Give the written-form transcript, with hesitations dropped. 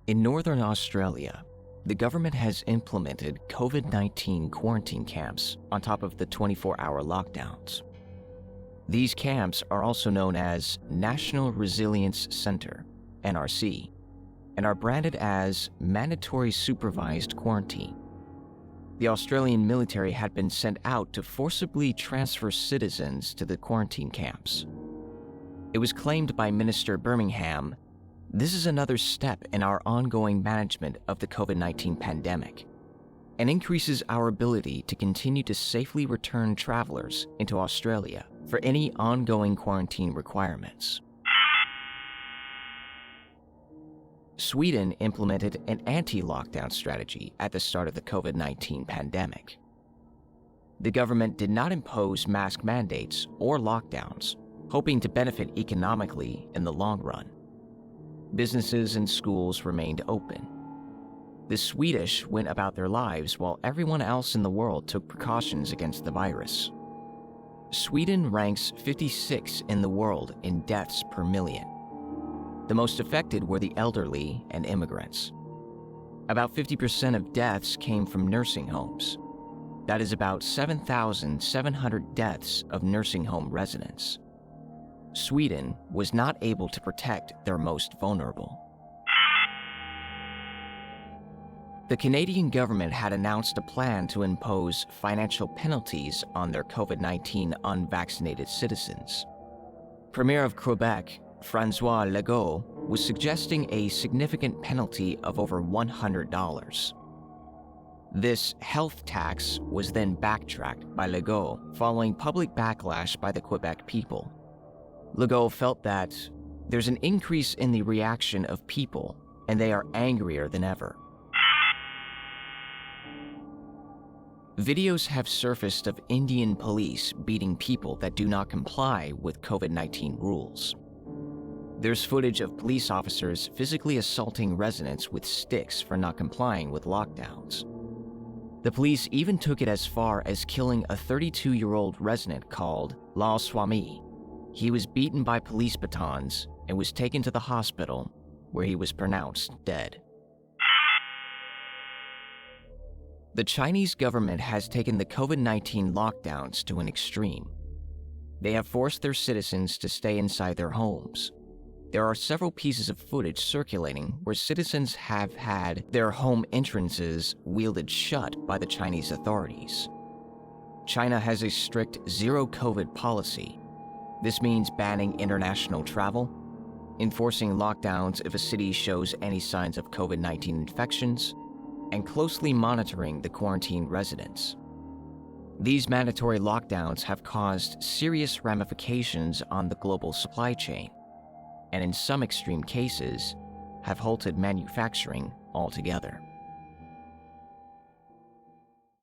In northern Australia, the government has implemented COVID-19 quarantine camps on top of the 24-hour lockdowns. These camps are also known as National Resilience Center, NRC, and are branded as mandatory supervised quarantine. The Australian military had been sent out to forcibly transfer citizens to the quarantine camps. It was claimed by Minister Birmingham, "This is another step in our ongoing management of the COVID-19 pandemic and increases our ability to continue to safely return travelers into Australia for any ongoing quarantine requirements." Sweden implemented an anti-lockdown strategy at the start of the COVID-19 pandemic. The government did not impose mask mandates or lockdowns, hoping to benefit economically in the long run. Businesses and schools remained open. The Swedish went about their lives while everyone else in the world took precautions against the virus. Sweden ranks 56 in the world in deaths per million. The most affected were the elderly and immigrants. About 50% of deaths came from nursing homes. That is about 7,700 deaths of nursing home residents. Sweden was not able to protect their most vulnerable. The Canadian government had announced a plan to impose financial penalties on their COVID-19 unvaccinated citizens. Premier of Quebec, François Legault, was suggesting a significant penalty of over $100. This health tax was then backtracked by Legault following public backlash by the Quebec people. Legault felt that there's an increase in the reaction of people and they are angrier than ever. Videos have surfaced of Indian police beating people that do not comply with COVID-19 rules. There's footage of police officers physically assaulting residents with sticks for not complying with lockdowns. The police even took it as far as killing a 32-year-old resident called Lal Swami. He was beaten by police batons and was taken to the hospital, where he was pronounced dead. The Chinese government has taken the COVID-19 lockdowns to an extreme. They have forced their citizens to stay inside their homes. There are several pieces of footage circulating where citizens have had their home entrances wielded shut by the Chinese authorities. China has a strict zero-COVID policy. This means banning international travel, enforcing lockdowns if a city shows any signs of COVID-19 infections, and closely monitoring the quarantined residents. These mandatory lockdowns have caused serious ramifications on the global supply chain, and in some extreme cases, have halted manufacturing altogether.